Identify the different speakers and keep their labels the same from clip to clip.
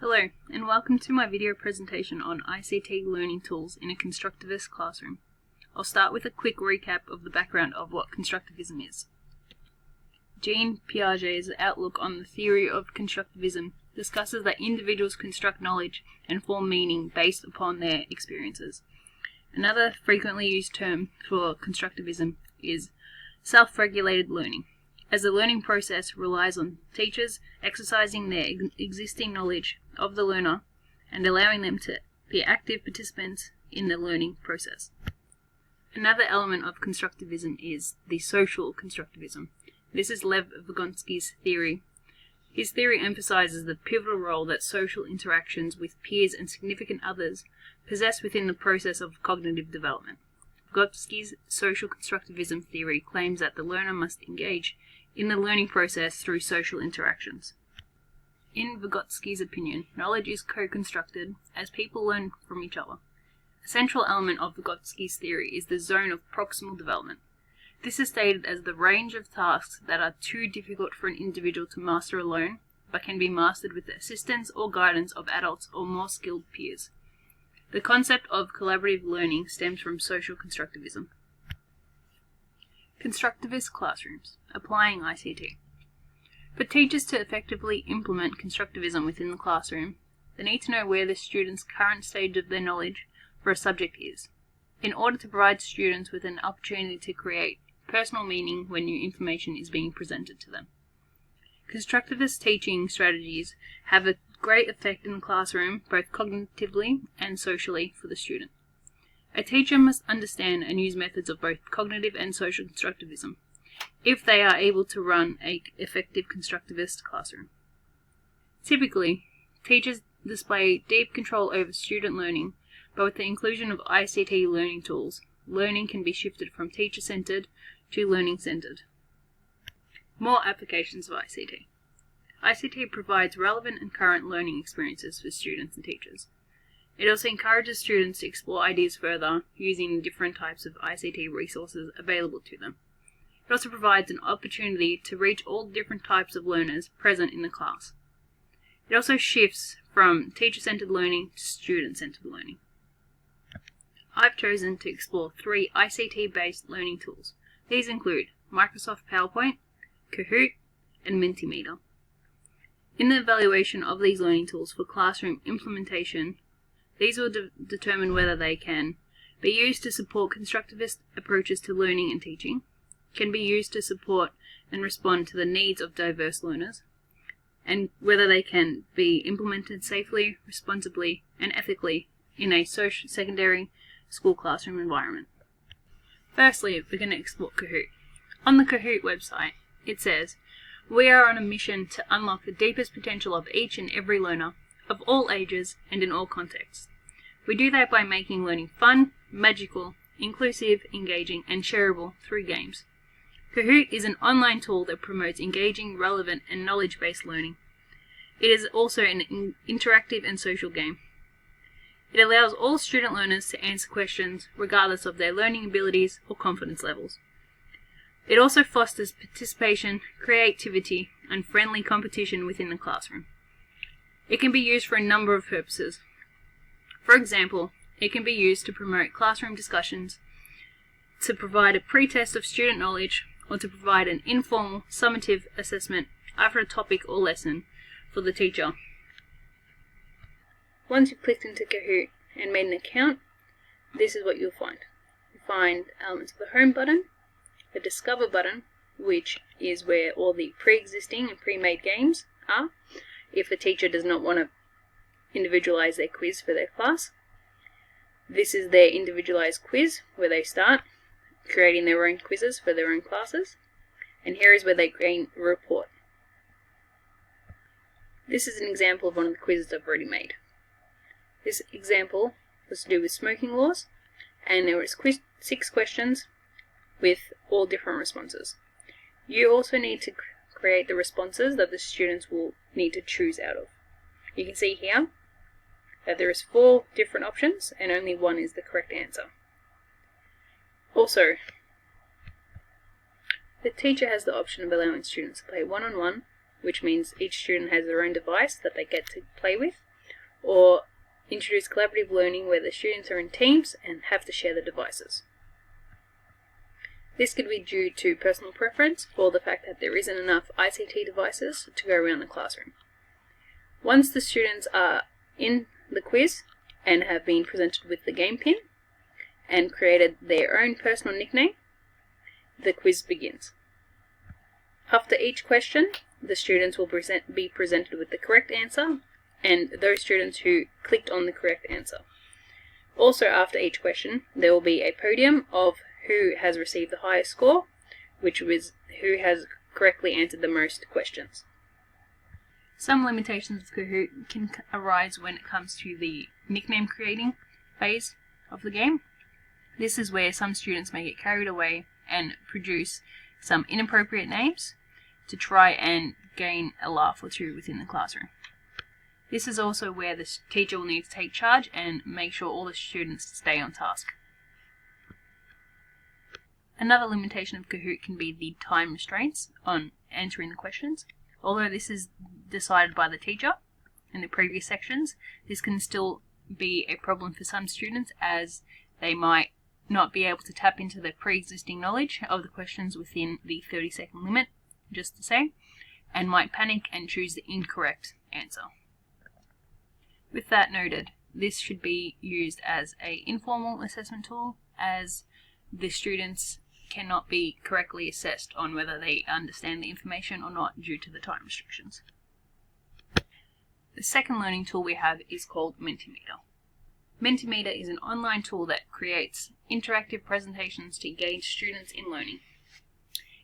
Speaker 1: Hello, and welcome to my video presentation on ICT learning tools in a constructivist classroom. I'll start with a quick recap of the background of what constructivism is. Jean Piaget's outlook on the theory of constructivism discusses that individuals construct knowledge and form meaning based upon their experiences. Another frequently used term for constructivism is self-regulated learning, as the learning process relies on teachers exercising their existing knowledge of the learner and allowing them to be active participants in the learning process. Another element of constructivism is the social constructivism. This is Lev Vygotsky's theory. His theory emphasizes the pivotal role that social interactions with peers and significant others possess within the process of cognitive development. Vygotsky's social constructivism theory claims that the learner must engage in the learning process through social interactions. In Vygotsky's opinion, knowledge is co-constructed as people learn from each other. A central element of Vygotsky's theory is the zone of proximal development. This is stated as the range of tasks that are too difficult for an individual to master alone, but can be mastered with the assistance or guidance of adults or more skilled peers. The concept of collaborative learning stems from social constructivism. Constructivist classrooms, applying ICT. For teachers to effectively implement constructivism within the classroom, they need to know where the student's current stage of their knowledge for a subject is, in order to provide students with an opportunity to create personal meaning when new information is being presented to them. Constructivist teaching strategies have a great effect in the classroom, both cognitively and socially, for the student. A teacher must understand and use methods of both cognitive and social constructivism if they are able to run an effective constructivist classroom. Typically, teachers display deep control over student learning, but with the inclusion of ICT learning tools, learning can be shifted from teacher-centered to learning-centered. More applications of ICT. ICT provides relevant and current learning experiences for students and teachers. It also encourages students to explore ideas further using different types of ICT resources available to them. It also provides an opportunity to reach all different types of learners present in the class. It also shifts from teacher-centered learning to student-centered learning. I've chosen to explore 3 ICT-based learning tools. These include Microsoft PowerPoint, Kahoot, and Mentimeter. In the evaluation of these learning tools for classroom implementation, these will determine whether they can be used to support constructivist approaches to learning and teaching, can be used to support and respond to the needs of diverse learners, and whether they can be implemented safely, responsibly, and ethically in a secondary school classroom environment. Firstly, we're going to explore Kahoot. On the Kahoot website, it says, "We are on a mission to unlock the deepest potential of each and every learner, of all ages and in all contexts. We do that by making learning fun, magical, inclusive, engaging, and shareable through games." Kahoot is an online tool that promotes engaging, relevant, and knowledge-based learning. It is also an interactive and social game. It allows all student learners to answer questions regardless of their learning abilities or confidence levels. It also fosters participation, creativity, and friendly competition within the classroom. It can be used for a number of purposes. For example, it can be used to promote classroom discussions, to provide a pre-test of student knowledge, or to provide an informal, summative assessment after a topic or lesson for the teacher. Once you've clicked into Kahoot and made an account, this is what you'll find. You'll find elements of the Home button, the Discover button, which is where all the pre-existing and pre-made games are, if a teacher does not want to individualize their quiz for their class. This is their individualized quiz, where they start creating their own quizzes for their own classes. And here is where they gain a report. This is an example of one of the quizzes I've already made. This example was to do with smoking laws, and there was 6 questions with all different responses. You also need to create the responses that the students will need to choose out of. You can see here that there is 4 different options and only one is the correct answer. Also, the teacher has the option of allowing students to play one-on-one which means each student has their own device that they get to play with, or introduce collaborative learning where the students are in teams and have to share the devices. This could be due to personal preference or the fact that there isn't enough ICT devices to go around the classroom. Once the students are in the quiz and have been presented with the game pin and created their own personal nickname, the quiz begins. After each question, the students will be presented with the correct answer and those students who clicked on the correct answer. Also, after each question, there will be a podium of who has received the highest score, which was who has correctly answered the most questions. Some limitations of Kahoot can arise when it comes to the nickname creating phase of the game. This is where some students may get carried away and produce some inappropriate names to try and gain a laugh or two within the classroom. This is also where the teacher will need to take charge and make sure all the students stay on task. Another limitation of Kahoot can be the time restraints on answering the questions. Although this is decided by the teacher in the previous sections, this can still be a problem for some students as they might not be able to tap into the pre-existing knowledge of the questions within the 30-second limit, just to say, and might panic and choose the incorrect answer. With that noted, this should be used as an informal assessment tool as the students cannot be correctly assessed on whether they understand the information or not due to the time restrictions. The second learning tool we have is called Mentimeter. Mentimeter is an online tool that creates interactive presentations to engage students in learning.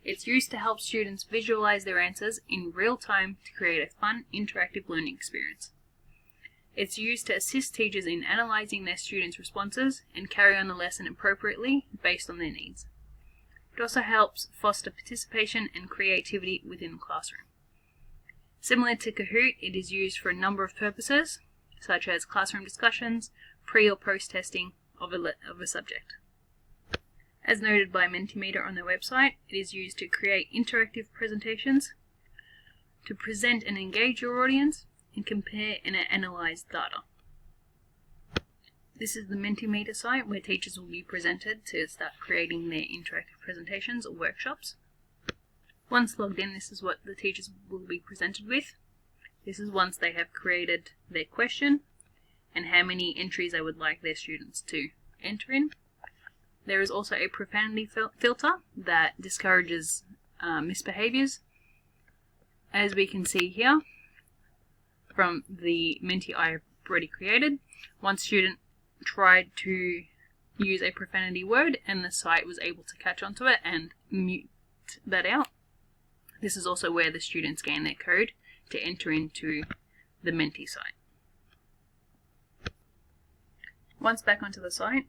Speaker 1: It's used to help students visualize their answers in real time to create a fun, interactive learning experience. It's used to assist teachers in analyzing their students' responses and carry on the lesson appropriately based on their needs. It also helps foster participation and creativity within the classroom. Similar to Kahoot, it is used for a number of purposes, such as classroom discussions, pre- or post-testing of a subject. As noted by Mentimeter on their website, it is used to create interactive presentations, to present and engage your audience, and compare and analyze data. This is the Mentimeter site where teachers will be presented to start creating their interactive presentations or workshops. Once logged in, this is what the teachers will be presented with. This is once they have created their question and how many entries they would like their students to enter in. There is also a profanity filter that discourages misbehaviors. As we can see here from the Menti I already created, one student tried to use a profanity word and the site was able to catch onto it and mute that out. This is also where the students gain their code to enter into the Menti site. Once back onto the site,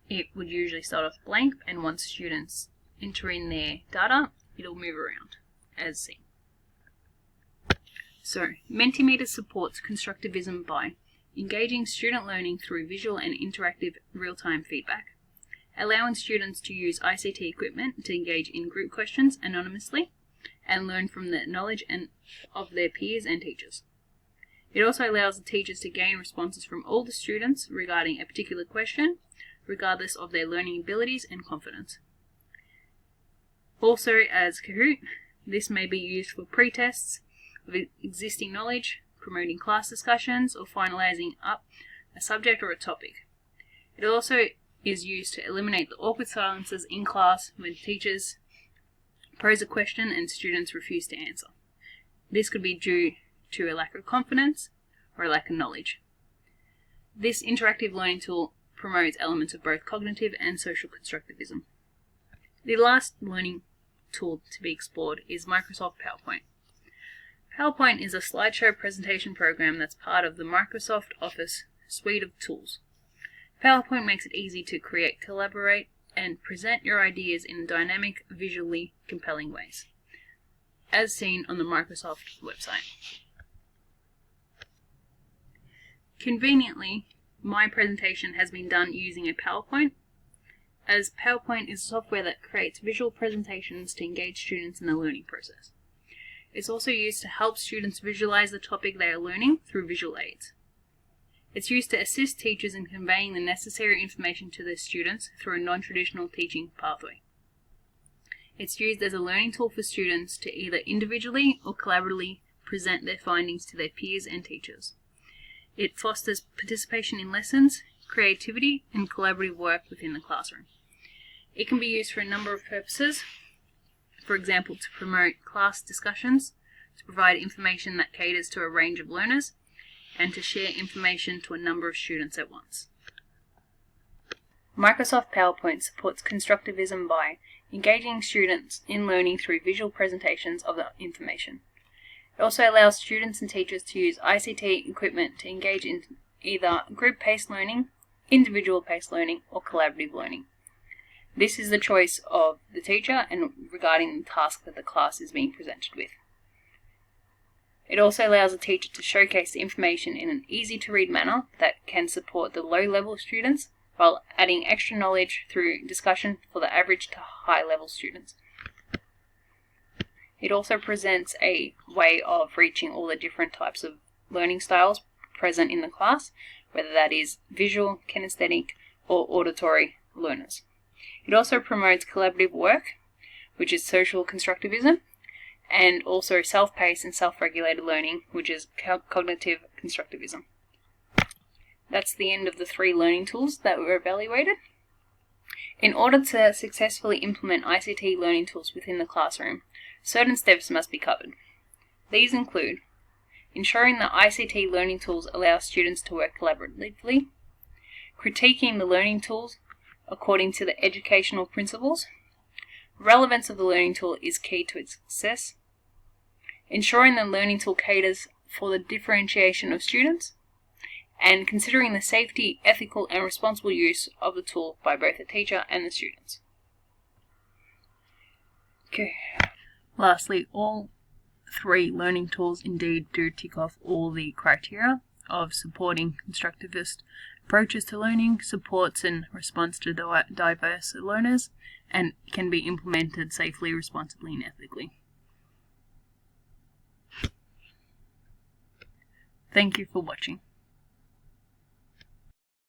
Speaker 1: it would usually start off blank, and once students enter in their data, it'll move around as seen. So, Mentimeter supports Constructivism by engaging student learning through visual and interactive real-time feedback, allowing students to use ICT equipment to engage in group questions anonymously and learn from the knowledge of their peers and teachers. It also allows the teachers to gain responses from all the students regarding a particular question, regardless of their learning abilities and confidence. Also, as Kahoot, this may be used for pre-tests of existing knowledge, promoting class discussions, or finalizing up a subject or a topic. It also is used to eliminate the awkward silences in class when teachers pose a question and students refuse to answer. This could be due to a lack of confidence or a lack of knowledge. This interactive learning tool promotes elements of both cognitive and social constructivism. The last learning tool to be explored is Microsoft PowerPoint. PowerPoint is a slideshow presentation program that's part of the Microsoft Office suite of tools. PowerPoint makes it easy to create, collaborate, and present your ideas in dynamic, visually compelling ways, as seen on the Microsoft website. Conveniently, my presentation has been done using a PowerPoint, as PowerPoint is software that creates visual presentations to engage students in the learning process. It's also used to help students visualize the topic they are learning through visual aids. It's used to assist teachers in conveying the necessary information to their students through a non-traditional teaching pathway. It's used as a learning tool for students to either individually or collaboratively present their findings to their peers and teachers. It fosters participation in lessons, creativity, and collaborative work within the classroom. It can be used for a number of purposes, for example, to promote class discussions, to provide information that caters to a range of learners, and to share information to a number of students at once. Microsoft PowerPoint supports constructivism by engaging students in learning through visual presentations of the information. It also allows students and teachers to use ICT equipment to engage in either group-paced learning, individual-paced learning, or collaborative learning. This is the choice of the teacher and regarding the task that the class is being presented with. It also allows a teacher to showcase the information in an easy-to-read manner that can support the low-level students while adding extra knowledge through discussion for the average to high-level students. It also presents a way of reaching all the different types of learning styles present in the class, whether that is visual, kinesthetic, or auditory learners. It also promotes collaborative work, which is social constructivism, and also self-paced and self-regulated learning, which is cognitive constructivism. That's the end of the 3 learning tools that were evaluated. In order to successfully implement ICT learning tools within the classroom, certain steps must be covered. These include ensuring that ICT learning tools allow students to work collaboratively, critiquing the learning tools according to the educational principles, relevance of the learning tool is key to its success, ensuring the learning tool caters for the differentiation of students, and considering the safety, ethical, and responsible use of the tool by both the teacher and the students. Okay. Lastly, all 3 learning tools indeed do tick off all the criteria of supporting constructivist approaches to learning, supports and response to diverse learners, and can be implemented safely, responsibly, and ethically. Thank you for watching.